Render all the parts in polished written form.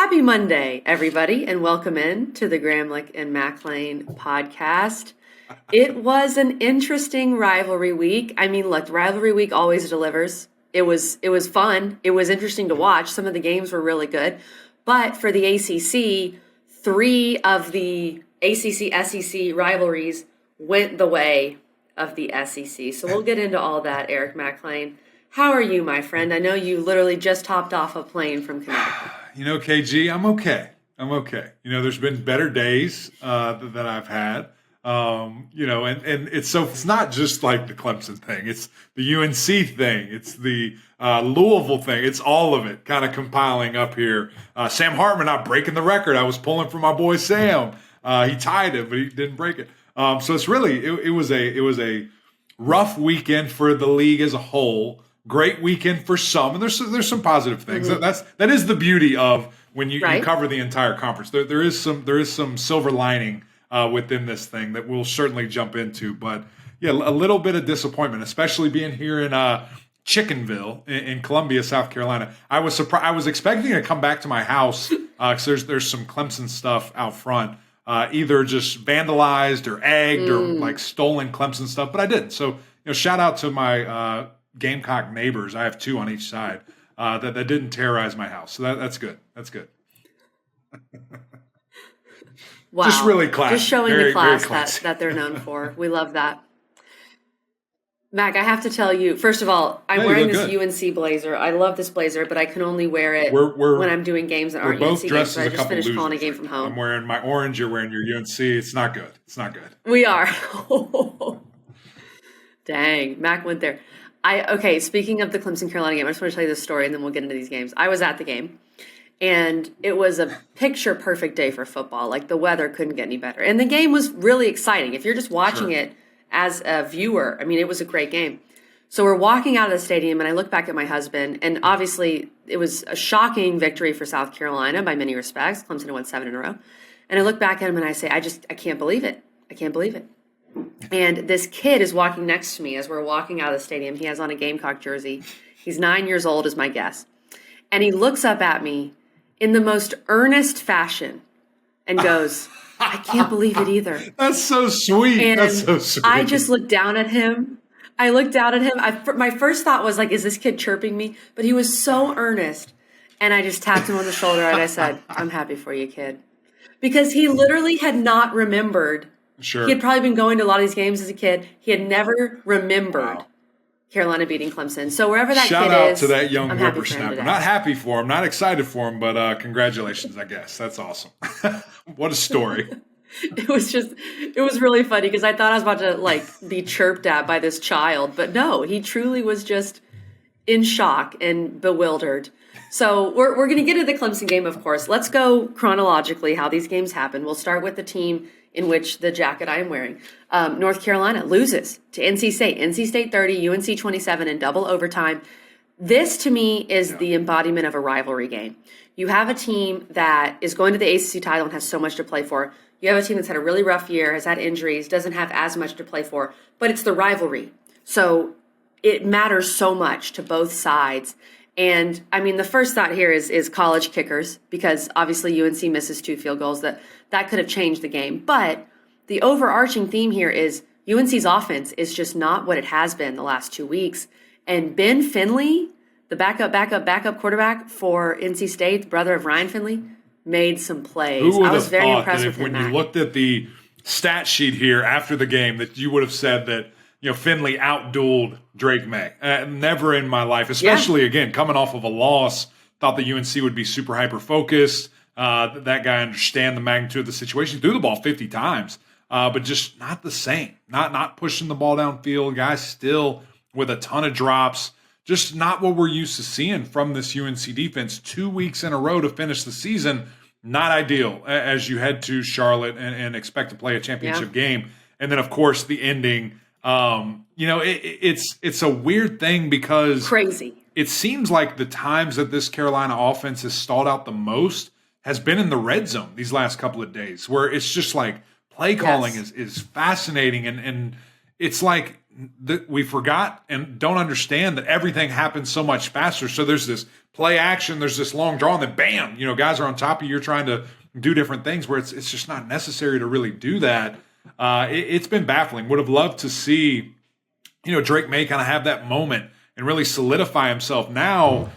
Happy Monday, everybody, and welcome in to the Gramlich and McLean podcast. It was an interesting rivalry week. I mean, look, rivalry week always delivers. It was fun. It was interesting to watch. Some of the games were really good. But for the ACC, 3 of the ACC-SEC rivalries went the way of the SEC. So we'll get into all that, Eric McLean. How are you, my friend? I know you literally just hopped off a plane from Connecticut. KG, I'm okay. There's been better days that I've had. And it's not just like the Clemson thing. It's the UNC thing. It's the Louisville thing. It's all of it kind of compiling up here. Sam Hartman not breaking the record. I was pulling for my boy Sam. He tied it, but he didn't break it. So it's really it was a rough weekend for the league as a whole. Great weekend for some, and there's some positive things. Mm-hmm. That is the beauty of when you cover the entire conference. There is some silver lining within this thing that we'll certainly jump into. But yeah, a little bit of disappointment, especially being here in Chickenville in Columbia, South Carolina. I was surprised. I was expecting to come back to my house because there's some Clemson stuff out front, either just vandalized or egged or like stolen Clemson stuff, but I didn't. So shout out to my Gamecock neighbors. I have 2 on each side that didn't terrorize my house. So that's good. That's good. Wow. Just really classy. Just showing the class that they're known for. We love that. Mac, I have to tell you, first of all, I'm wearing this good UNC blazer. I love this blazer, but I can only wear it when I'm doing games that aren't UNC games. So I just finished calling a game from home. I'm wearing my orange. You're wearing your UNC. It's not good. It's not good. We are. Dang, Mac went there. Okay, speaking of the Clemson-Carolina game, I just want to tell you this story, and then we'll get into these games. I was at the game, and it was a picture-perfect day for football. Like, the weather couldn't get any better. And the game was really exciting. If you're just watching it as a viewer, I mean, it was a great game. So we're walking out of the stadium, and I look back at my husband, and obviously it was a shocking victory for South Carolina by many respects. Clemson had won 7 in a row. And I look back at him, and I say, I can't believe it. I can't believe it. And this kid is walking next to me as we're walking out of the stadium. He has on a Gamecock jersey. He's 9 years old is my guess. And he looks up at me in the most earnest fashion and goes, I can't believe it either. That's so sweet. And that's so sweet. I just looked down at him. My first thought was like, is this kid chirping me? But he was so earnest. And I just tapped him on the shoulder and I said, I'm happy for you, kid. Because he literally had not remembered. Sure. He had probably been going to a lot of these games as a kid. He had never remembered Carolina beating Clemson. So wherever that Shout kid out is, to that young I'm whippersnapper. Not happy for him, not excited for him, but congratulations, I guess. That's awesome. What a story. It was really funny because I thought I was about to be chirped at by this child, but no, he truly was just in shock and bewildered. So we're going to get into the Clemson game, of course. Let's go chronologically how these games happen. We'll start with the team in which the jacket I am wearing. North Carolina loses to NC State. NC State 30, UNC 27 in double overtime. This, to me, is the embodiment of a rivalry game. You have a team that is going to the ACC title and has so much to play for. You have a team that's had a really rough year, has had injuries, doesn't have as much to play for, but it's the rivalry. So it matters so much to both sides. And, I mean, the first thought here is college kickers, because obviously UNC misses 2 field goals. That could have changed the game. But the overarching theme here is UNC's offense is just not what it has been the last 2 weeks. And Ben Finley, the backup quarterback for NC State, the brother of Ryan Finley, made some plays. I was very impressed with him. When you looked at the stat sheet here after the game, that you would have said that Finley outdueled Drake May. Never in my life, especially again coming off of a loss. Thought the UNC would be super hyper focused. That guy understand the magnitude of the situation. He threw the ball 50 times, but just not the same. Not pushing the ball downfield. Guys still with a ton of drops. Just not what we're used to seeing from this UNC defense. 2 weeks in a row to finish the season. Not ideal as you head to Charlotte and expect to play a championship game. And then, of course, the ending. It's a weird thing because crazy. It seems like the times that this Carolina offense has stalled out the most has been in the red zone these last couple of days, where it's just like play calling is fascinating. And it's like we forgot and don't understand that everything happens so much faster. So there's this play action, there's this long draw, and then bam, guys are on top of you. You're trying to do different things where it's just not necessary to really do that. It's been baffling. Would have loved to see, Drake May kind of have that moment and really solidify himself. Now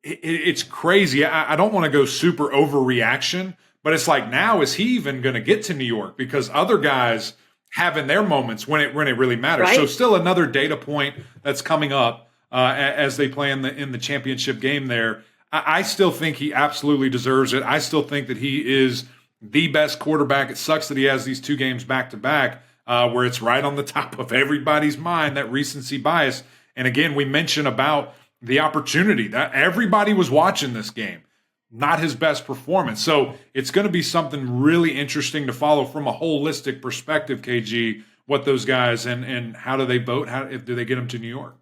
it's crazy. I don't want to go super overreaction, but it's like, now is he even going to get to New York? Because other guys having their moments when it really matters. Right. So still another data point that's coming up as they play in the championship game there. I still think he absolutely deserves it. I still think that he is the best quarterback. It sucks that he has these 2 games back to back where it's right on the top of everybody's mind, that recency bias. And again, we mentioned about the opportunity that everybody was watching this game. Not his best performance. So it's going to be something really interesting to follow from a holistic perspective, KG, what those guys and how do they vote? Do they get them to New York?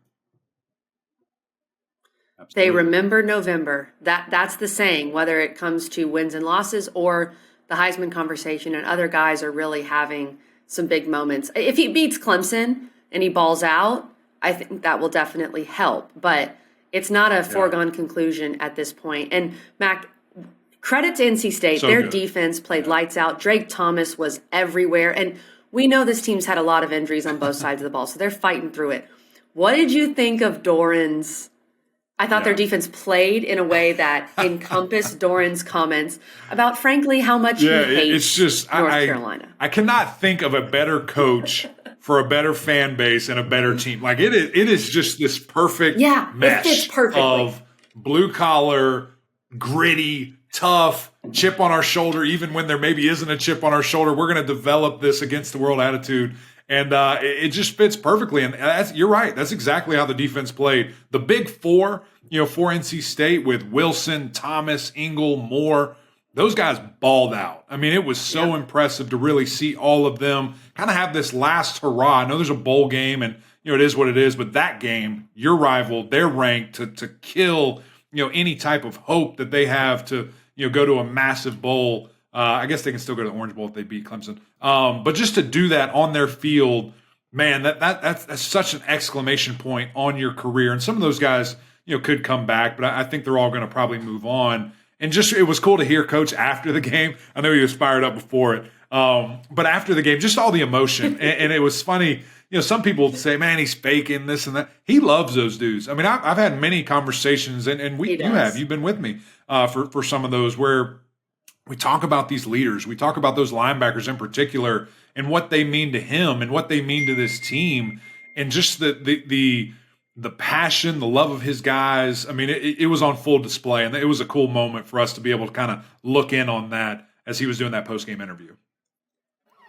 Absolutely. They remember November. That's the saying, whether it comes to wins and losses or the Heisman conversation, and other guys are really having some big moments. If he beats Clemson and he balls out, I think that will definitely help. But it's not a foregone conclusion at this point. And Mac, credit to NC State. So their good. defense played lights out. Drake Thomas was everywhere. And we know this team's had a lot of injuries on both sides of the ball, so they're fighting through it. What did you think of Doran's? I thought their defense played in a way that encompassed Doran's comments about, frankly, how much he hates it's just, North Carolina. I cannot think of a better coach for a better fan base and a better team. Like it is just this perfect mesh it fits perfectly. Of blue collar, gritty, tough, chip on our shoulder. Even when there maybe isn't a chip on our shoulder, we're going to develop this against the world attitude. And it just fits perfectly. And you're right. That's exactly how the defense played. The big 4, for NC State with Wilson, Thomas, Ingle, Moore, those guys balled out. I mean, it was so impressive to really see all of them kind of have this last hurrah. I know there's a bowl game and, it is what it is. But that game, your rival, they're ranked to kill, any type of hope that they have to, go to a massive bowl. I guess they can still go to the Orange Bowl if they beat Clemson. But just to do that on their field, man, that's such an exclamation point on your career. And some of those guys, could come back, but I think they're all going to probably move on. And just it was cool to hear Coach after the game. I know he was fired up before it, but after the game, just all the emotion. And it was funny. Some people say, "Man, he's faking this and that." He loves those dudes. I mean, I've had many conversations, and you've been with me for some of those where we talk about these leaders. We talk about those linebackers in particular and what they mean to him and what they mean to this team, and just the passion, the love of his guys. I mean, it was on full display, and it was a cool moment for us to be able to kind of look in on that as he was doing that post-game interview.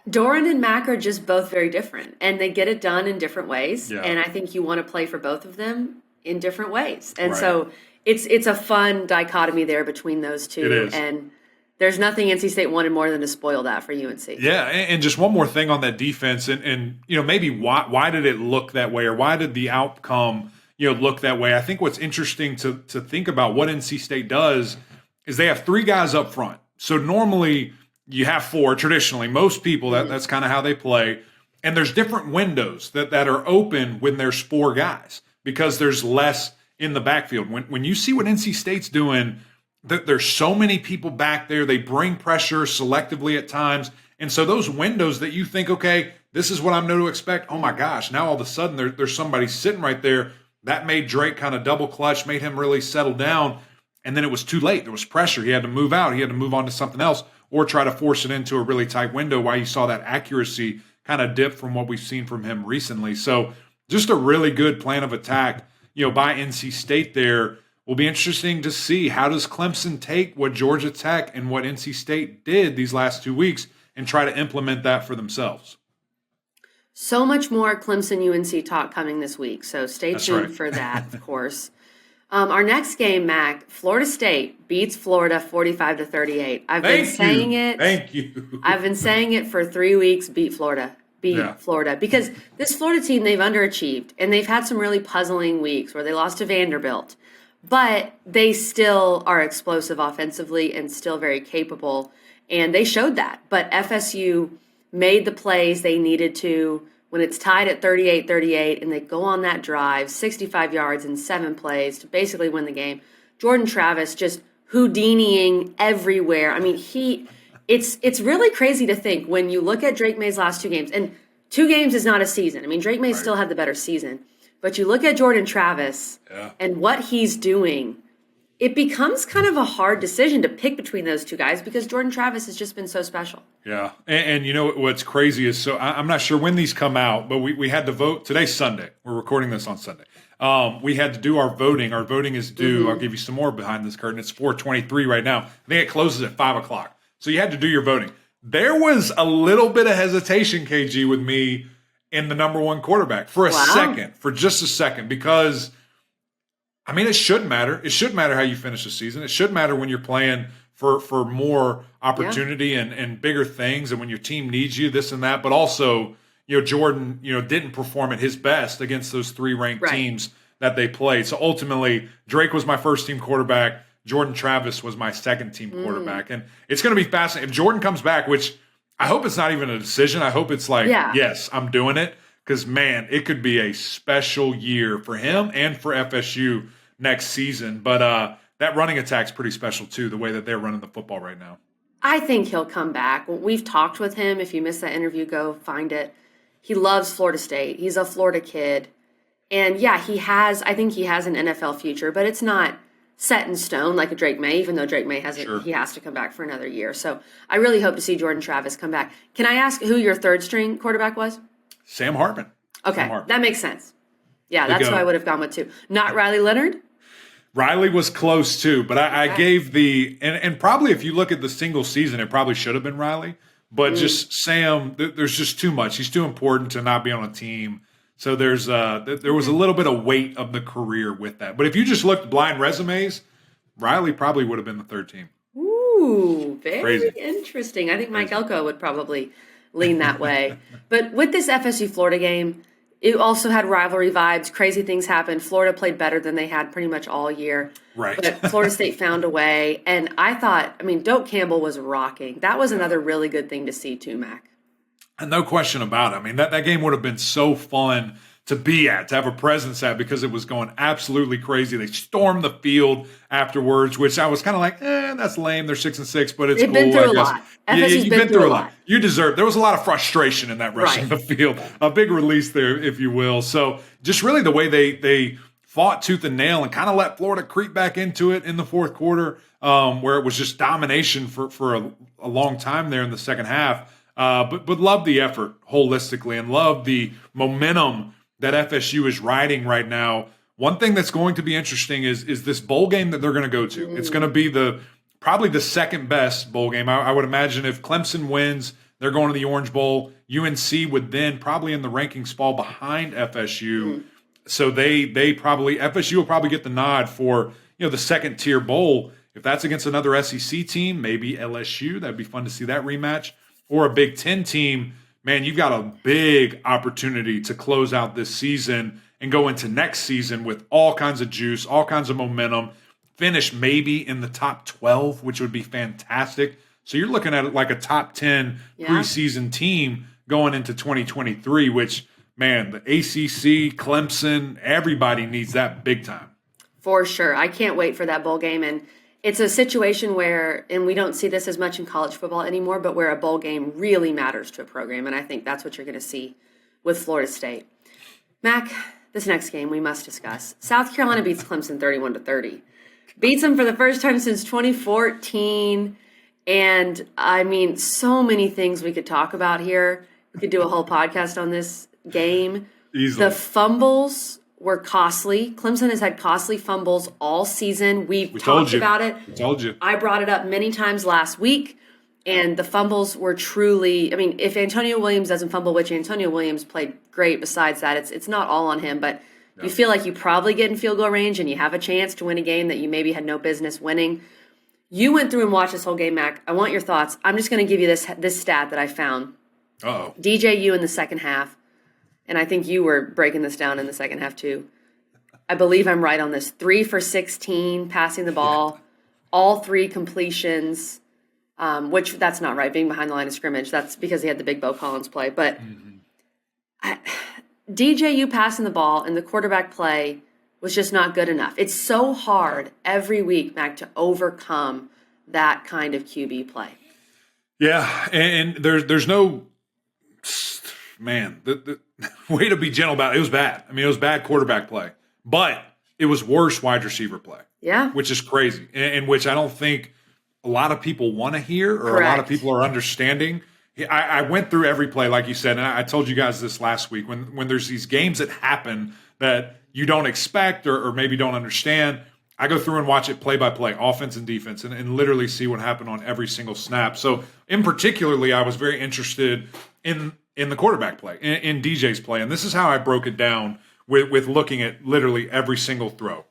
Doran and Mac are just both very different, and they get it done in different ways. Yeah. And I think you want to play for both of them in different ways. And so it's a fun dichotomy there between those two. It is. And there's nothing NC State wanted more than to spoil that for UNC. Yeah, and just one more thing on that defense, and maybe why did it look that way, or why did the outcome look that way? I think what's interesting to think about what NC State does is they have 3 guys up front. So normally you have 4. Traditionally, most people that's kind of how they play, and there's different windows that are open when there's 4 guys because there's less in the backfield. When you see what NC State's doing. There's so many people back there. They bring pressure selectively at times. And so those windows that you think, okay, this is what I'm going to expect. Oh, my gosh. Now all of a sudden there's somebody sitting right there. That made Drake kind of double clutch, made him really settle down. And then it was too late. There was pressure. He had to move out. He had to move on to something else or try to force it into a really tight window while you saw that accuracy kind of dip from what we've seen from him recently. So just a really good plan of attack, by NC State there. Will be interesting to see how does Clemson take what Georgia Tech and what NC State did these last 2 weeks and try to implement that for themselves. So much more Clemson UNC talk coming this week, so stay tuned for that, of course. Our next game, Mac, Florida State beats Florida 45-38. I've been saying it. Thank you. I've been saying it for 3 weeks. Beat Florida. Florida, because this Florida team, they've underachieved, and they've had some really puzzling weeks where they lost to Vanderbilt. But they still are explosive offensively and still very capable, and they showed that. But FSU made the plays they needed to when it's tied at 38-38 and they go on that drive, 65 yards in 7 plays to basically win the game. Jordan Travis just Houdiniing everywhere. I mean, it's really crazy to think when you look at Drake May's last 2 games, and 2 games is not a season. I mean, Drake May still had the better season. But you look at Jordan Travis and what he's doing, it becomes kind of a hard decision to pick between those 2 guys because Jordan Travis has just been so special. Yeah. And you know what's crazy is, so I'm not sure when these come out, but we had to vote. Today's Sunday. We're recording this on Sunday. We had to do our voting. Our voting is due. I'll give you some more behind this curtain. It's 4:23 right now. I think it closes at 5 o'clock. So you had to do your voting. There was a little bit of hesitation, KG, with me in the number 1 quarterback for just a second, because I mean, it shouldn't matter. It shouldn't matter how you finish the season. It should matter when you're playing for more opportunity and bigger things, and when your team needs you, this and that. But also, Jordan, didn't perform at his best against those 3 ranked teams that they played. So ultimately, Drake was my first team quarterback. Jordan Travis was my second team quarterback. And it's going to be fascinating. If Jordan comes back, which I hope it's not even a decision. I hope it's like, yes, I'm doing it. Because, man, it could be a special year for him and for FSU next season. But that running attack's pretty special, too, the way that they're running the football right now. I think he'll come back. We've talked with him. If you missed that interview, go find it. He loves Florida State. He's a Florida kid. And, I think he has an NFL future, but it's not set in stone like a Drake May, even though Drake May hasn't, he has to come back for another year. So I really hope to see Jordan Travis come back. Can I ask who your 3rd string quarterback was? Sam Hartman. Okay, that makes sense. Yeah, that's who I would have gone with too. Not Riley Leonard? Riley was close too, but I gave and probably if you look at the single season, it probably should have been Riley. But just Sam, there's just too much. He's too important to not be on a team. So there was a little bit of weight of the career with that. But if you just looked blind resumes, Riley probably would have been the 3rd team. Ooh, very interesting. I think Mike Elko would probably lean that way. But with this FSU Florida game, it also had rivalry vibes. Crazy things happened. Florida played better than they had pretty much all year. Right. But Florida State found a way. And I thought, Doak Campbell was rocking. That was another really good thing to see too, Mac. And no question about it. I mean, that game would have been so fun to be at, to have a presence at, because it was going absolutely crazy. They stormed the field afterwards, which I was kind of like, that's lame. They're 6-6, but it's cool. They've been through a lot. You've been through a lot. You deserve. There was a lot of frustration in that rushing the field. A big release there, if you will. So just really the way they fought tooth and nail and kind of let Florida creep back into it in the 4th quarter, where it was just domination for a long time there in the second half. But love the effort holistically and love the momentum that FSU is riding right now. One thing that's going to be interesting is this bowl game that they're going to go to. It's going to be probably the second best bowl game. I would imagine if Clemson wins, they're going to the Orange Bowl. UNC would then probably in the rankings fall behind FSU. So FSU will probably get the nod for the second tier bowl. If that's against another SEC team, maybe LSU, that'd be fun to see that rematch. Or a Big Ten team, man, you've got a big opportunity to close out this season and go into next season with all kinds of juice, all kinds of momentum, finish maybe in the top 12, which would be fantastic. So you're looking at it like a top 10 preseason team going into 2023, which, man, the ACC, Clemson, everybody needs that big time. For sure. I can't wait for that bowl game. And it's a situation where, and we don't see this as much in college football anymore, but where a bowl game really matters to a program. And I think that's what you're going to see with Florida State. Mac, this next game we must discuss. South Carolina beats Clemson 31-30. Beats them for the first time since 2014. And so many things we could talk about here. We could do a whole podcast on this game. Easily. The fumbles were costly. Clemson has had costly fumbles all season. We talked about it. We told you. I brought it up many times last week, and the fumbles were truly – if Antonio Williams doesn't fumble, which Antonio Williams played great besides that, it's not all on him, but you feel like you probably get in field goal range and you have a chance to win a game that you maybe had no business winning. You went through and watched this whole game, Mac. I want your thoughts. I'm just going to give you this stat that I found. Uh-oh. DJU in the second half. And I think you were breaking this down in the second half too. I believe I'm right on this. 3 for 16 passing the ball, all 3 completions, which that's not right, being behind the line of scrimmage. That's because he had the big Bo Collins play. But DJU passing the ball and the quarterback play was just not good enough. It's so hard every week, Mac, to overcome that kind of QB play. Yeah, and there's no man. The way to be gentle about it. It was bad. I mean, it was bad quarterback play, but it was worse wide receiver play. Yeah, which is crazy, and which I don't think a lot of people want to hear or Correct. a lot of people are understanding. I went through every play, like you said, and I told you guys this last week. When there's these games that happen that you don't expect or maybe don't understand, I go through and watch it play by play, offense and defense, and literally see what happened on every single snap. So, in particularly, I was very interested in the quarterback play, in DJ's play, and this is how I broke it down with looking at literally every single throw.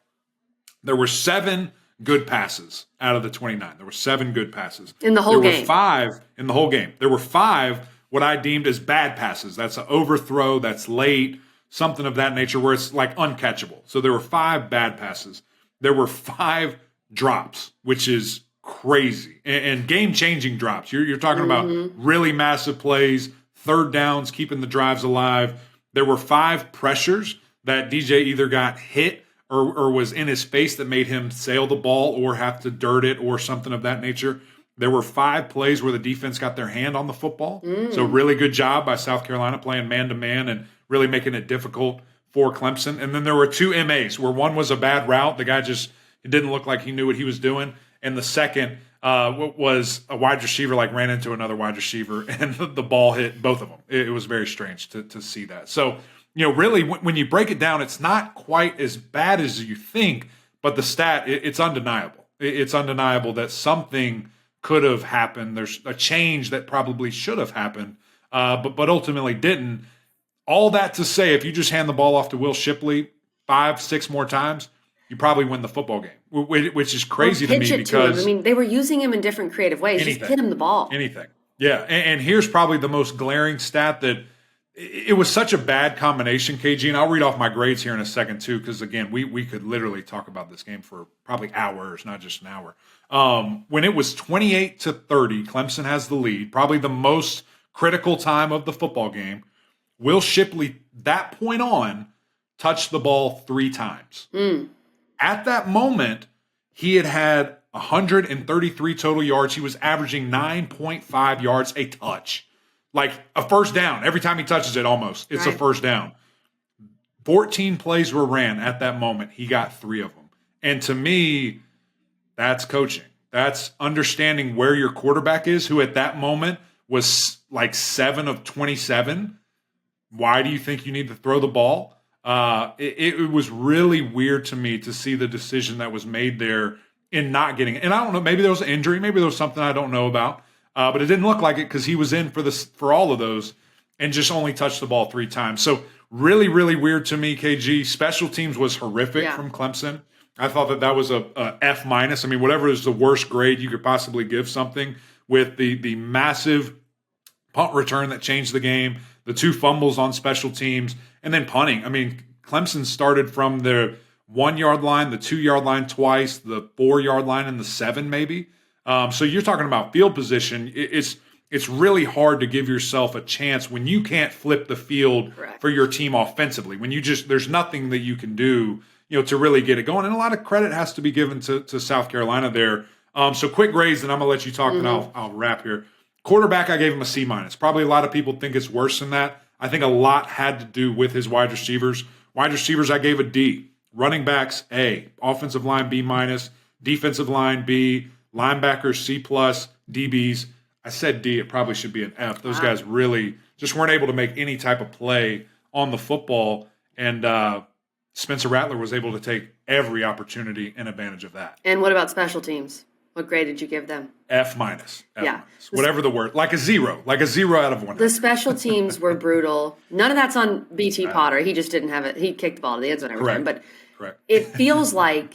There were 7 good passes out of the 29. There were 7 good passes. In the whole game. There were 5 in the whole game. There were 5 what I deemed as bad passes. That's an overthrow, that's late, something of that nature where it's like uncatchable. So there were 5 bad passes. There were 5 drops, which is crazy. And game-changing drops. You're talking about really massive plays, third downs, keeping the drives alive. There were 5 pressures that DJ either got hit or was in his face that made him sail the ball or have to dirt it or something of that nature. There were 5 plays where the defense got their hand on the football. So really good job by South Carolina playing man-to-man and really making it difficult for Clemson. And then there were 2 MAs where one was a bad route. The guy it didn't look like he knew what he was doing. And the second was a wide receiver ran into another wide receiver and the ball hit both of them. It was very strange to see that. So, really, when you break it down, it's not quite as bad as you think, but the stat, it's undeniable. It's undeniable that something could have happened. There's a change that probably should have happened, but ultimately didn't. All that to say, if you just hand the ball off to Will Shipley 5, 6 more times, you probably win the football game, which is crazy to me because I mean, they were using him in different creative ways. Just hit him the ball. Anything. Yeah, and here's probably the most glaring stat that it was such a bad combination, KG, and I'll read off my grades here in a second too, because again, we could literally talk about this game for probably hours, not just an hour. When it was 28-30, Clemson has the lead, probably the most critical time of the football game. Will Shipley, that point on, touched the ball 3 times. At that moment, he had 133 total yards. He was averaging 9.5 yards a touch. Like a first down. Every time he touches it, almost. It's a first down. 14 plays were ran at that moment. He got 3 of them. And to me, that's coaching. That's understanding where your quarterback is, who at that moment was like 7 of 27. Why do you think you need to throw the ball? It was really weird to me to see the decision that was made there in not getting it. And I don't know, maybe there was an injury. Maybe there was something I don't know about. But it didn't look like it because he was in for all of those and just only touched the ball 3 times. So really, really weird to me, KG. Special teams was horrific from Clemson. I thought that was a F-. I mean, whatever is the worst grade you could possibly give something with the massive punt return that changed the game, the 2 fumbles on special teams, and then punting. I mean, Clemson started from the 1-yard line, the 2-yard line twice, the 4-yard line, and the 7 maybe. So you're talking about field position. It's really hard to give yourself a chance when you can't flip the field for your team offensively. When there's nothing that you can do, to really get it going. And a lot of credit has to be given to South Carolina there. So quick grades, and I'm gonna let you talk, and I'll wrap here. Quarterback, I gave him a C-. Probably a lot of people think it's worse than that. I think a lot had to do with his wide receivers. Wide receivers, I gave a D. Running backs, A. Offensive line, B-. Defensive line, B. Linebackers, C+, DBs. I said D. It probably should be an F. Those guys really just weren't able to make any type of play on the football. And Spencer Rattler was able to take every opportunity and advantage of that. And what about special teams? What grade did you give them? F-. Whatever the word. Like a 0 out of 100. The special teams were brutal. None of that's on BT Potter. He just didn't have it. He kicked the ball to the end zone every time. But it feels like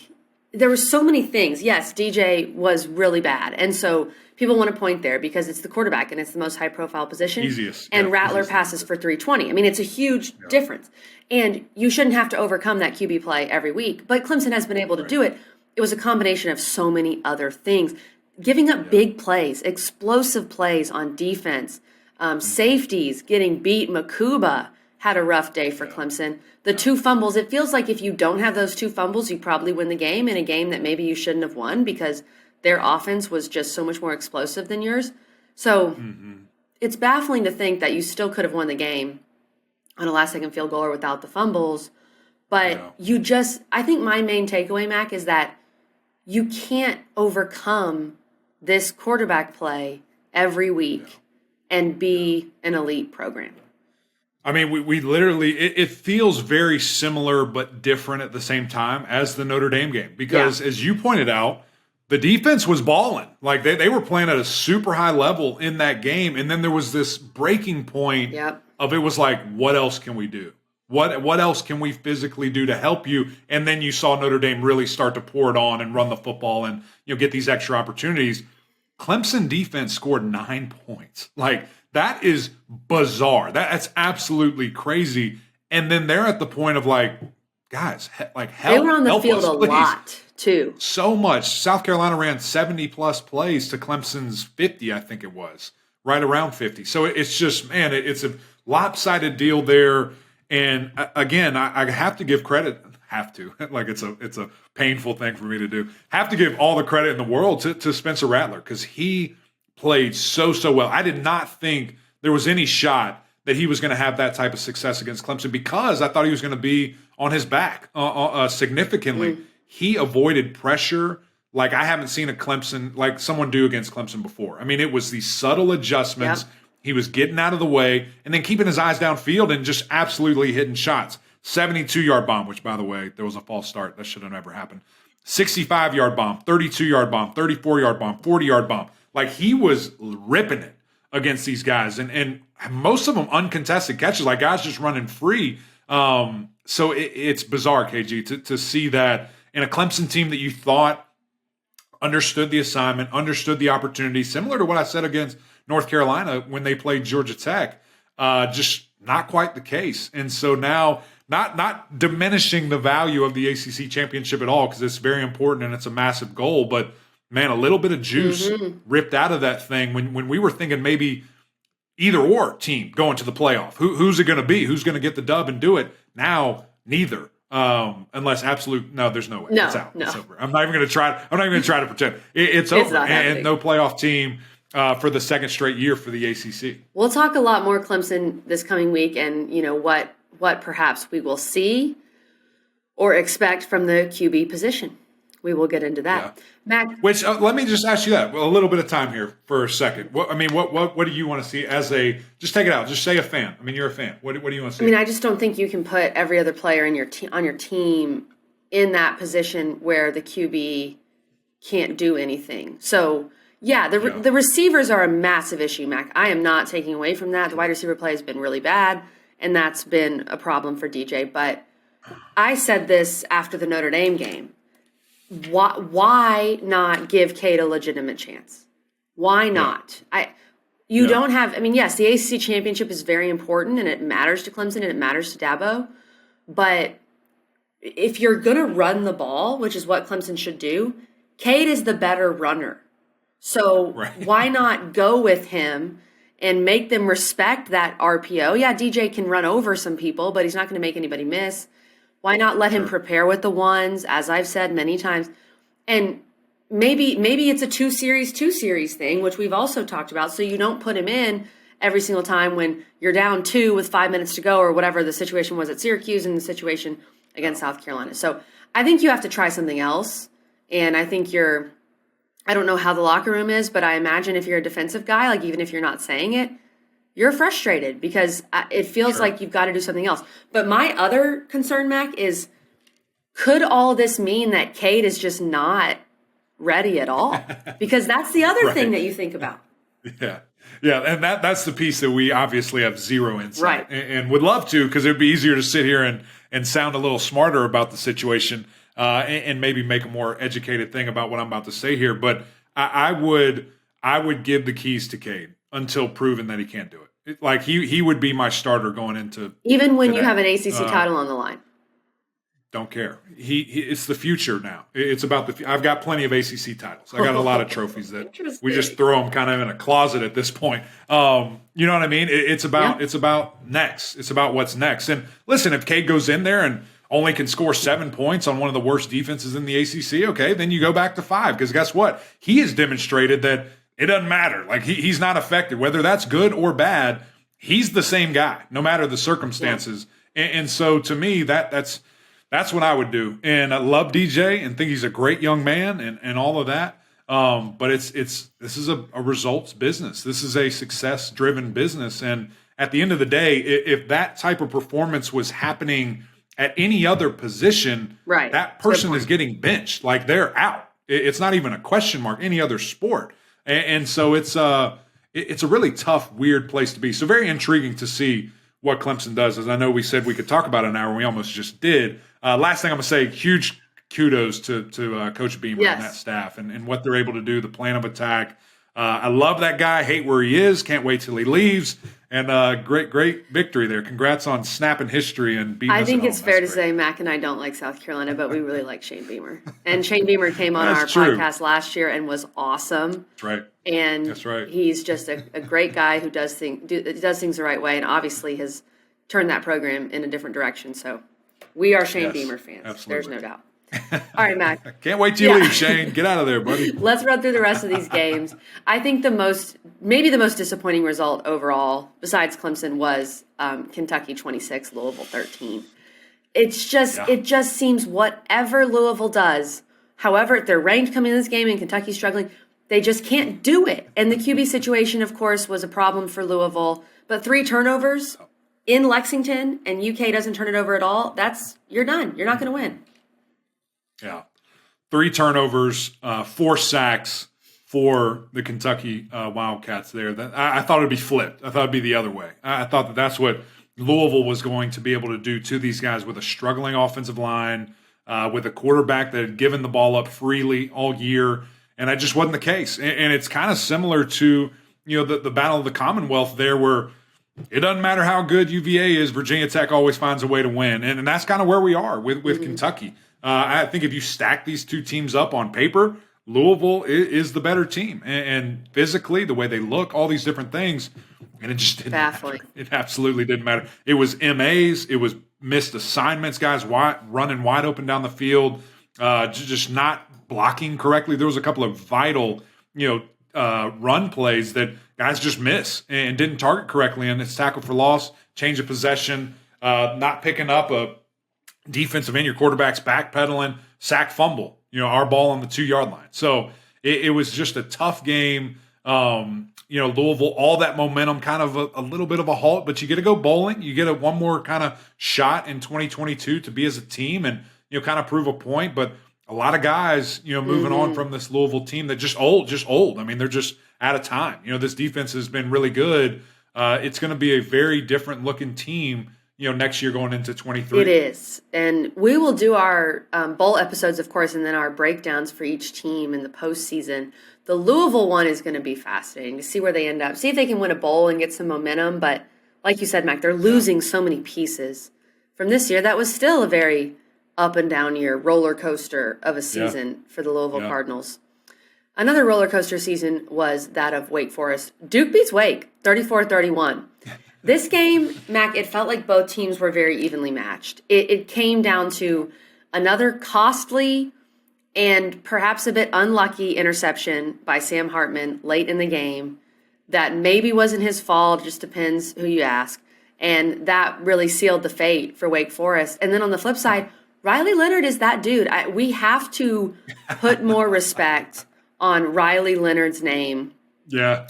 there were so many things. Yes, DJ was really bad. And so people want to point there because it's the quarterback and it's the most high-profile position. Easiest. And Rattler passes for 320. I mean, it's a huge difference. And you shouldn't have to overcome that QB play every week. But Clemson has been able to do it. It was a combination of so many other things. Giving up big plays, explosive plays on defense, safeties, getting beat. Makuba had a rough day for Clemson. The 2 fumbles, it feels like if you don't have those 2 fumbles, you probably win the game in a game that maybe you shouldn't have won because their offense was just so much more explosive than yours. So it's baffling to think that you still could have won the game on a last-second field goal or without the fumbles. But I think my main takeaway, Mac, is that you can't overcome this quarterback play every week and be an elite program. I mean, we literally, it feels very similar but different at the same time as the Notre Dame game. Because as you pointed out, the defense was balling. Like they were playing at a super high level in that game. And then there was this breaking point of it was like, what else can we do? What else can we physically do to help you? And then you saw Notre Dame really start to pour it on and run the football and get these extra opportunities. Clemson defense scored 9 points. Like, that is bizarre. That's absolutely crazy. And then they're at the point of like, guys, help. They were on the field us, a please. lot too. So much. South Carolina ran 70 plus plays to Clemson's 50, I think it was, right around 50. So it's just, man, it's a lopsided deal there. And again, I have to give credit. Have to, like it's a painful thing for me to do. Have to give all the credit in the world to Spencer Rattler because he played so well. I did not think there was any shot that he was going to have that type of success against Clemson because I thought he was going to be on his back significantly. He avoided pressure like I haven't seen a Clemson, like someone do against Clemson before. I mean, it was these subtle adjustments. He was getting out of the way and then keeping his eyes downfield and just absolutely hitting shots. 72-yard bomb, which, by the way, there was a false start. That should have never happened. 65-yard bomb, 32-yard bomb, 34-yard bomb, 40-yard bomb. Like, he was ripping it against these guys. And most of them uncontested catches, like guys just running free. So it's bizarre, KG, to see that in a Clemson team that you thought understood the assignment, understood the opportunity, similar to what I said against North Carolina when they played Georgia Tech, just not quite the case. And so now, not diminishing the value of the ACC championship at all, because it's very important and it's a massive goal, but man, a little bit of juice ripped out of that thing when we were thinking maybe either or team going to the playoff. Who's it going to be? Who's going to get the dub and do it? Now, neither. Unless there's no way. No, it's out. no. It's over. I'm not even going to try to pretend. It's over. And no playoff team for the second straight year for the ACC. We'll talk a lot more Clemson this coming week and, what perhaps we will see or expect from the QB position. We will get into that. Yeah. Mac, which let me just ask you that. Well, a little bit of time here for a second. What do you want to see as just take it out. Just say a fan. I mean, you're a fan. What do you want to see? I mean, I just don't think you can put every other player in on your team in that position where the QB can't do anything. So, the receivers are a massive issue, Mac. I am not taking away from that. The wide receiver play has been really bad, and that's been a problem for DJ. But I said this after the Notre Dame game. Why not give Cade a legitimate chance? Why not? Don't have – I mean, yes, the ACC championship is very important, and it matters to Clemson, and it matters to Dabo. But if you're going to run the ball, which is what Clemson should do, Cade is the better runner. So why not go with him and make them respect that RPO? Yeah, DJ can run over some people, but he's not going to make anybody miss. Why not let him prepare with the ones, as I've said many times? And maybe it's a two series thing, which we've also talked about, so you don't put him in every single time when you're down 2 with 5 minutes to go or whatever the situation was at Syracuse and the situation against South Carolina. So I think you have to try something else. And I think I don't know how the locker room is, but I imagine if you're a defensive guy, like even if you're not saying it, you're frustrated because it feels like you've got to do something else. But my other concern, Mac, is could all this mean that Cade is just not ready at all? Because that's the other thing that you think about. Yeah, and that's the piece that we obviously have zero insight and would love to, because it would be easier to sit here and sound a little smarter about the situation and maybe make a more educated thing about what I'm about to say here. But I would give the keys to Cade until proven that he can't do it. Like he would be my starter going into even when today. You have an ACC title on the line. Don't care. It's the future now. It's about I've got plenty of ACC titles. I got a lot of trophies that we just throw them kind of in a closet at this point. You know what I mean? It's about next. It's about what's next. And listen, if Cade goes in there and only can score 7 points on one of the worst defenses in the ACC, okay, then you go back to 5. Because guess what? He has demonstrated that it doesn't matter. Like he's not affected. Whether that's good or bad, he's the same guy, no matter the circumstances. Yeah. And so to me, that's what I would do. And I love DJ and think he's a great young man and all of that. But this is a results business. This is a success-driven business. And at the end of the day, if that type of performance was happening at any other position, right, that person is getting benched. Like they're out. It's not even a question mark, any other sport. And so it's a really tough, weird place to be. So very intriguing to see what Clemson does. As I know we said we could talk about an hour, and we almost just did. Last thing I'm going to say, huge kudos to Coach Beamer and that staff and what they're able to do, the plan of attack. I love that guy, hate where he is, can't wait till he leaves. And great victory there. Congrats on snapping history and beating us. I think it's fair to say Mac and I don't like South Carolina, but we really like Shane Beamer. And Shane Beamer came on our podcast last year and was awesome. That's right. And that's right. He's just a great guy who does things the right way and obviously has turned that program in a different direction. So we are Shane Beamer fans. Absolutely. There's no doubt. All right, Mac. Can't wait till you leave, Shane. Get out of there, buddy. Let's run through the rest of these games. I think maybe the most disappointing result overall, besides Clemson, was Kentucky 26, Louisville 13. It just seems whatever Louisville does, however they're ranked coming in this game and Kentucky's struggling, they just can't do it. And the QB situation, of course, was a problem for Louisville. But 3 turnovers in Lexington and UK doesn't turn it over at all, you're done. You're not going to win. Yeah. 3 turnovers, 4 sacks for the Kentucky Wildcats there. I thought it would be flipped. I thought it would be the other way. I thought that's what Louisville was going to be able to do to these guys with a struggling offensive line, with a quarterback that had given the ball up freely all year, and that just wasn't the case. And it's kind of similar to the Battle of the Commonwealth there where it doesn't matter how good UVA is, Virginia Tech always finds a way to win. And that's kind of where we are with Kentucky. I think if you stack these two teams up on paper, Louisville is the better team. And physically, the way they look, all these different things, and it just didn't matter. It absolutely didn't matter. It was MAs. It was missed assignments, guys running wide open down the field, just not blocking correctly. There was a couple of vital, run plays that guys just miss and didn't target correctly. And it's tackle for loss, change of possession, not picking up a defensive end, your quarterback's backpedaling, sack, fumble, our ball on the 2-yard line. So it was just a tough game. Louisville, all that momentum, kind of a little bit of a halt, but you get to go bowling. You get one more kind of shot in 2022 to be as a team and, kind of prove a point. But a lot of guys, moving on from this Louisville team that just old. I mean, they're just out of time. This defense has been really good. It's going to be a very different looking team next year going into 23. It is. And we will do our bowl episodes, of course, and then our breakdowns for each team in the postseason. The Louisville one is going to be fascinating to see where they end up. See if they can win a bowl and get some momentum. But like you said, Mac, they're losing so many pieces from this year. That was still a very up and down year, roller coaster of a season for the Louisville Cardinals. Another roller coaster season was that of Wake Forest. Duke beats Wake 34-31. This game, Mac, it felt like both teams were very evenly matched. It came down to another costly and perhaps a bit unlucky interception by Sam Hartman late in the game that maybe wasn't his fault, just depends who you ask. And that really sealed the fate for Wake Forest. And then on the flip side, Riley Leonard is that dude. We have to put more respect on Riley Leonard's name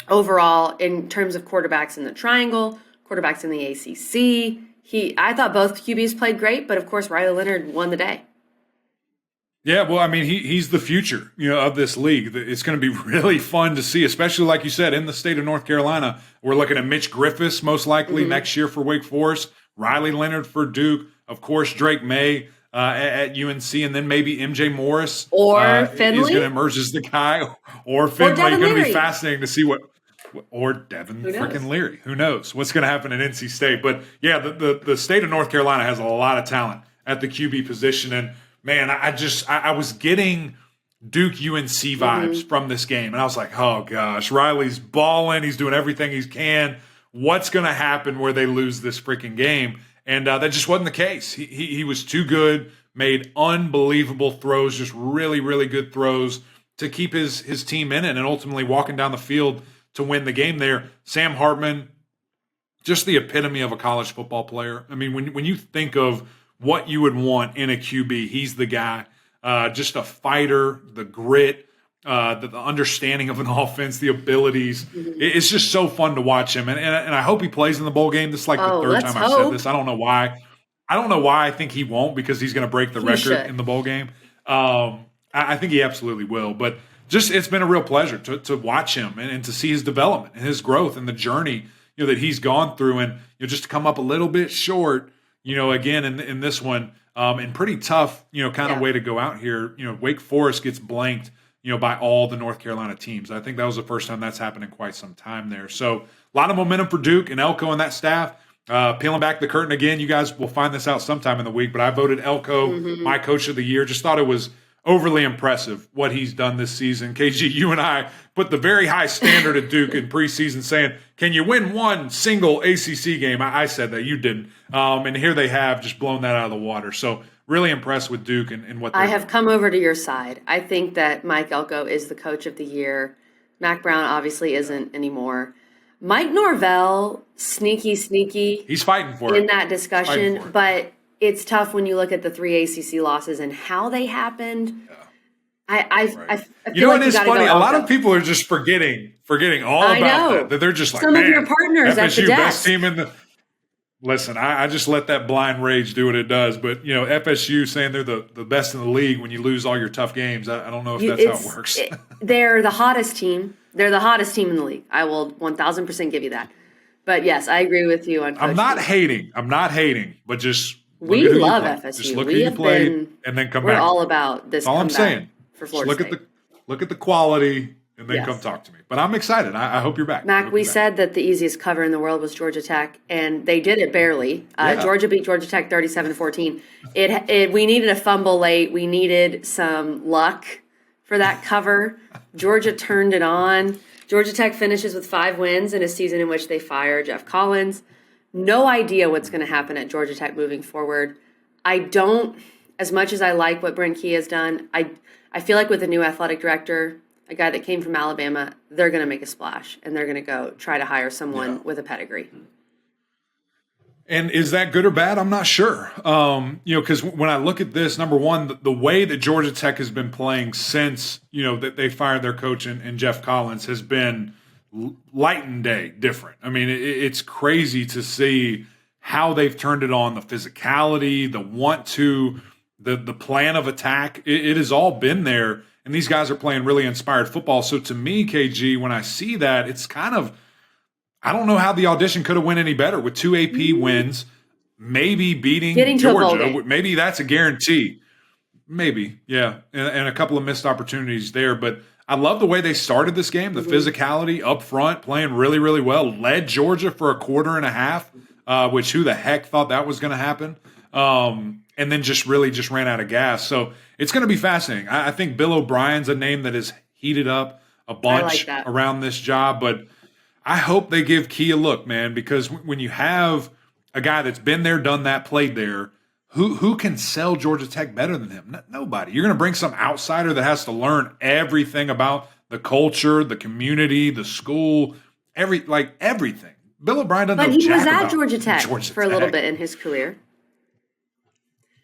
overall in terms of quarterbacks in the triangle, quarterbacks in the ACC. I thought both QBs played great, but of course Riley Leonard won the day. Yeah, well, I mean, he's the future, of this league. It's going to be really fun to see, especially like you said, in the state of North Carolina. We're looking at Mitch Griffiths most likely next year for Wake Forest, Riley Leonard for Duke, of course Drake May at UNC, and then maybe MJ Morris or Finley is going to emerge as the guy, or Finley. It's going to be fascinating to see or Devin freaking Leary. Who knows what's going to happen at NC State? But yeah, the state of North Carolina has a lot of talent at the QB position. And man, I was getting Duke UNC vibes from this game. And I was like, oh gosh, Riley's balling. He's doing everything he can. What's going to happen where they lose this freaking game? And that just wasn't the case. He was too good, made unbelievable throws, just really, really good throws to keep his team in it, and ultimately walking down the field to win the game there. Sam Hartman, just the epitome of a college football player. I mean, when you think of what you would want in a QB, he's the guy. Just a fighter, the grit, the understanding of an offense, the abilities. It's just so fun to watch him. And I hope he plays in the bowl game. This is like the third time I've said this. I don't know why. I think he won't, because he's going to break the record in the bowl game. I think he absolutely will. But just it's been a real pleasure to watch him and to see his development and his growth and the journey that he's gone through, and just to come up a little bit short, again in this one, and pretty tough, kind of way to go out here. Wake Forest gets blanked, by all the North Carolina teams. I think that was the first time that's happened in quite some time there. So a lot of momentum for Duke and Elko and that staff. Peeling back the curtain again, you guys will find this out sometime in the week, but I voted Elko my coach of the year. Just thought it was overly impressive what he's done this season. KG, you and I put the very high standard at Duke in preseason, saying, can you win one single ACC game? I said that. You didn't. And here they have just blown that out of the water. So really impressed with Duke and what they're doing. Come over to your side. I think that Mike Elko is the coach of the year. Mac Brown obviously isn't anymore. Mike Norvell, sneaky. He's fighting for it. In that discussion, but it's tough when you look at the 3 ACC losses and how they happened. Yeah. I feel like it's funny. A lot of people are just forgetting all about that. They're just like, some of your partners FSU, at the desk. Best team in the. Listen, I just let that blind rage do what it does. But FSU saying they're the best in the league when you lose all your tough games. I don't know if that's how it works. They're the hottest team. They're the hottest team in the league. I will 1,000% give you that. But yes, I agree with you on. I'm not hating, but just. We love FSU. Just look who you played and then come back. We're all about this. That's all I'm saying. For Florida State. Look at the quality and then come talk to me. But I'm excited. I hope you're back. Mac, we said that the easiest cover in the world was Georgia Tech, and they did it barely. Georgia beat Georgia Tech 37-14. We needed a fumble late. We needed some luck for that cover. Georgia turned it on. Georgia Tech finishes with 5 wins in a season in which they fire Jeff Collins. No idea what's going to happen at Georgia Tech moving forward. I don't, as much as I like what Brent Key has done, I feel like with a new athletic director, a guy that came from Alabama, they're going to make a splash, and they're going to go try to hire someone with a pedigree. And is that good or bad? I'm not sure. Because when I look at this, number one, the way that Georgia Tech has been playing since, that they fired their coach and Jeff Collins has been light and day different. I mean, it's crazy to see how they've turned it on, the physicality, the want to, the plan of attack. It has all been there, and these guys are playing really inspired football. So to me, KG, when I see that, it's kind of, I don't know how the audition could have went any better with 2 AP wins, maybe beating Georgia. Maybe that's a guarantee. Maybe, yeah, and a couple of missed opportunities there. But I love the way they started this game, the physicality up front, playing really, really well, led Georgia for a quarter and a half, which who the heck thought that was going to happen? And then just ran out of gas. So it's going to be fascinating. I think Bill O'Brien's a name that has heated up a bunch around this job, but I hope they give Key a look, man, because when you have a guy that's been there, done that, played there, who can sell Georgia Tech better than him? Nobody. You're going to bring some outsider that has to learn everything about the culture, the community, the school, everything. Bill O'Brien doesn't know jack about Georgia Tech for a little bit in his career.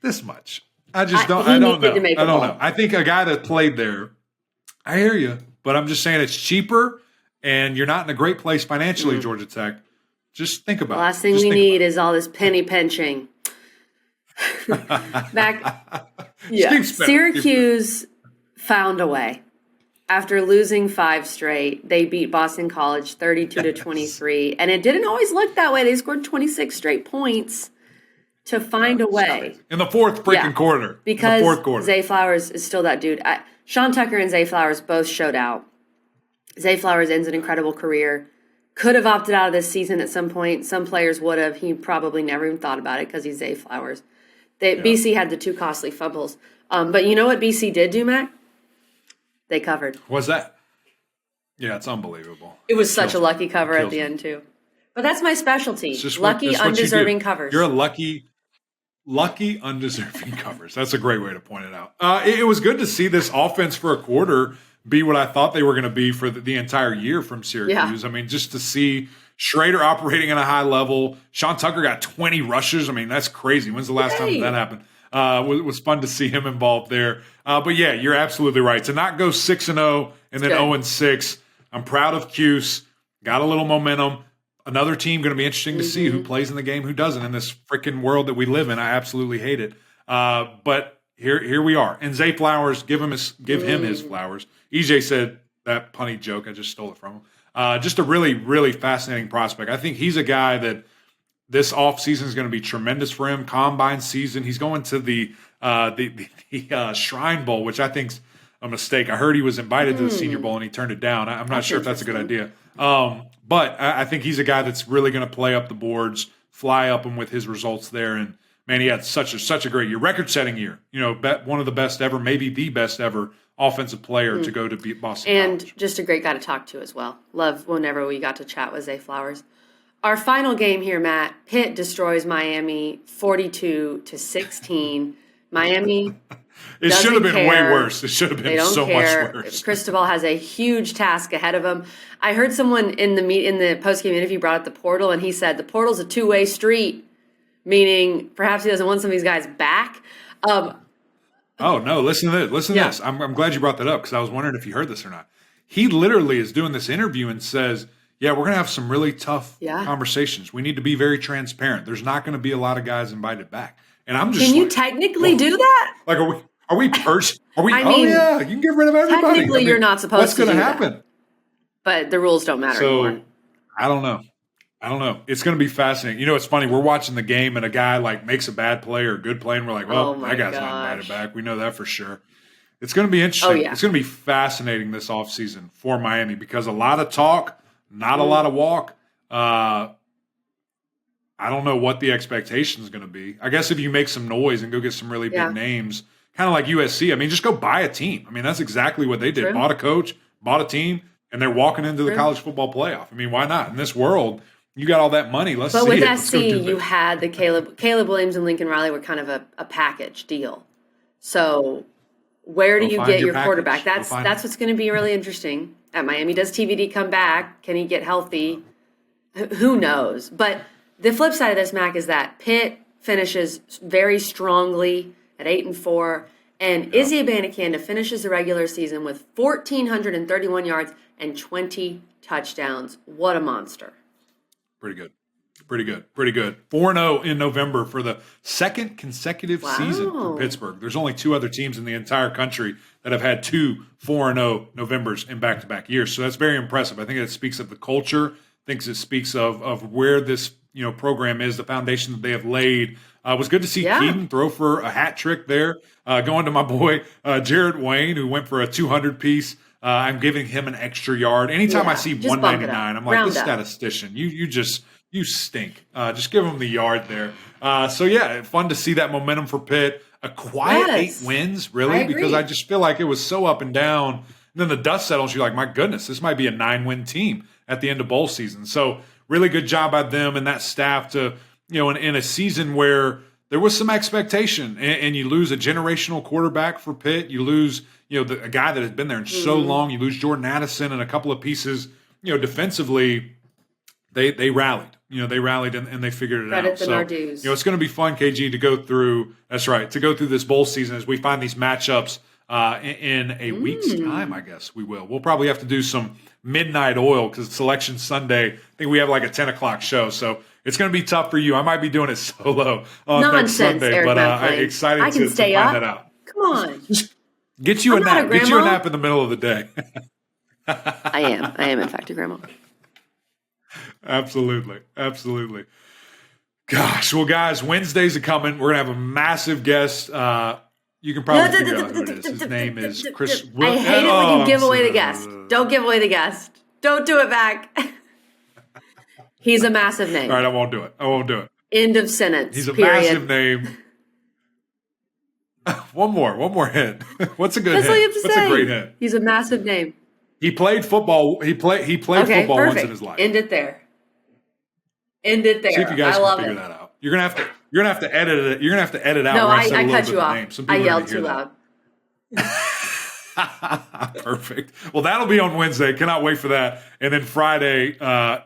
This much. I don't know. I think a guy that played there, I hear you, but I'm just saying it's cheaper and you're not in a great place financially, Georgia Tech. Just think about it. The last thing we need is all this penny pinching. Syracuse found a way. After losing 5 straight, they beat Boston College 32-23, and it didn't always look that way. They scored 26 straight points to find a way in the fourth quarter. Because Zay Flowers is still that dude. Sean Tucker and Zay Flowers both showed out. Zay Flowers ends an incredible career. Could have opted out of this season at some point. Some players would have. He probably never even thought about it because he's Zay Flowers. BC had the 2 costly fumbles. But you know what BC did do, Mac? They covered. What's that? Yeah, it's unbelievable. It was such a lucky cover at the end, too. But that's my specialty. Lucky, undeserving covers. You're a lucky, undeserving covers. That's a great way to point it out. It was good to see this offense for a quarter be what I thought they were going to be for the entire year from Syracuse. I mean, just to see Schrader operating at a high level. Sean Tucker got 20 rushes. I mean, that's crazy. When's the last time that happened? It was fun to see him involved there. But yeah, you're absolutely right. To not go 6-0 and then 0-6, I'm proud of Cuse. Got a little momentum. Another team going to be interesting to see who plays in the game, who doesn't in this freaking world that we live in. I absolutely hate it. But here we are. And Zay Flowers, give him his flowers. EJ said that punny joke. I just stole it from him. Just a really, really fascinating prospect. I think he's a guy that this offseason is going to be tremendous for him. Combine season. He's going to the Shrine Bowl, which I think's a mistake. I heard he was invited to the Senior Bowl and he turned it down. I'm not sure if that's a good idea. But I think he's a guy that's really going to play up the boards, fly up them with his results there. And man, he had such a great year, record-setting year. You know, one of the best ever, maybe the best ever offensive player to go to beat Boston and College. Just a great guy to talk to as well. Love whenever we got to chat with Zay Flowers. Our final game here, Matt. Pitt destroys Miami 42-16. Miami. It should have been way worse. It should have been so much worse. Cristobal has a huge task ahead of him. I heard someone in the post-game interview brought up the portal, and he said the portal's a two-way street, meaning perhaps he doesn't want some of these guys back. Oh, no, listen to this. This. I'm glad you brought that up because I was wondering if you heard this or not. He literally is doing this interview and says, yeah, we're going to have some really tough conversations. We need to be very transparent. There's not going to be a lot of guys invited back. And I'm just Can you technically do that? Like, are we purged? Are we? Yeah, you can get rid of everybody. Technically, you're not supposed to do that. What's going to happen? But the rules don't matter anymore. I don't know. It's going to be fascinating. You know, it's funny. We're watching the game and a guy like makes a bad play or a good play, and we're like, well, that guy's not invited back. We know that for sure. It's going to be interesting. Oh, yeah. It's going to be fascinating this offseason for Miami because a lot of talk, not a lot of walk. I don't know what the expectation is going to be. I guess if you make some noise and go get some really big names, kind of like USC, I mean, just go buy a team. I mean, that's exactly what they did. True. Bought a coach, bought a team, and they're walking into the college football playoff. I mean, why not? In this world, you got all that money. Let's see it. But with SC, you had the Caleb Williams and Lincoln Riley were kind of a package deal. So where do you get your quarterback? That's what's going to be really interesting at Miami. Does TVD come back? Can he get healthy? Who knows? But the flip side of this, Mac, is that Pitt finishes very strongly at 8-4, and Izzy Abanikanda finishes the regular season with 1,431 yards and 20 touchdowns. What a monster. Pretty good. 4-0 in November for the second consecutive season for Pittsburgh. There's only 2 other teams in the entire country that have had 2 4-0 Novembers in back-to-back years. So that's very impressive. I think it speaks of the culture. I think it speaks of where this program is, the foundation that they have laid. It was good to see Keaton throw for a hat trick there. Going to my boy Jared Wayne, who went for a 200-piece. I'm giving him an extra yard. Anytime I see 199, I'm like, this statistician, you stink. Just give him the yard there. Fun to see that momentum for Pitt. A quiet 8 wins, really, because I just feel like it was so up and down. And then the dust settles. You're like, my goodness, this might be a 9-win team at the end of bowl season. So really good job by them and that staff to, in a season where there was some expectation and you lose a generational quarterback for Pitt. You lose, a guy that has been there so long. You lose Jordan Addison and a couple of pieces, defensively, they rallied. They rallied and they figured it out. Credit our dues. It's going to be fun, KG, to go through. That's right, to go through this bowl season as we find these matchups in a week's time. I guess we will. We'll probably have to do some midnight oil because it's Selection Sunday. I think we have like a 10 o'clock show, so it's going to be tough for you. I might be doing it solo on next Sunday, Eric, but I'm excited to find that out. Come on, get you a nap. Get you a nap in the middle of the day. I am in fact a grandma. Absolutely. Gosh, well, guys, Wednesdays are coming. We're gonna have a massive guest. You can probably figure out who it is. His name is Chris. I hate it when you give away the guest. Don't give away the guest. Don't do it back. He's a massive name. All right, I won't do it. End of sentence. He's a massive name. One more hint. What's a good That's all you have hint? to What's say. a great hint? He's a massive name. He played football. He played Okay, football perfect. once in his life. End it there. End it there. See if you guys I can love figure it. that out. You're gonna have to edit it. You're gonna have to edit out. No, where I said a little cut bit you of the off. name. Some I people are gonna yelled hear too that. loud. Perfect. Well, that'll be on Wednesday. Cannot wait for that. And then Friday,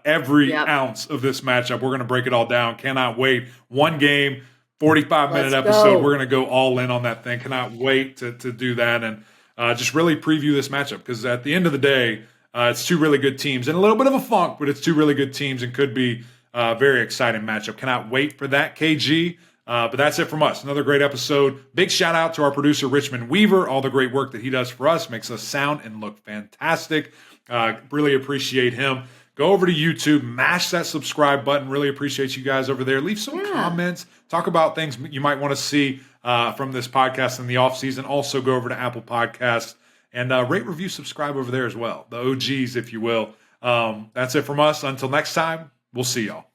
every Yep. ounce of this matchup, we're going to break it all down. Cannot wait. One game, 45-minute Let's episode. go. We're going to go all in on that thing. Cannot wait to do that and just really preview this matchup because at the end of the day, it's two really good teams and a little bit of a funk, but it's two really good teams and could be a very exciting matchup. Cannot wait for that, KG. But that's it from us. Another great episode. Big shout out to our producer, Richmond Weaver. All the great work that he does for us makes us sound and look fantastic. Really appreciate him. Go over to YouTube, mash that subscribe button. Really appreciate you guys over there. Leave some comments. Talk about things you might want to see from this podcast in the off season. Also go over to Apple Podcasts and rate, review, subscribe over there as well. The OGs, if you will. That's it from us. Until next time, we'll see y'all.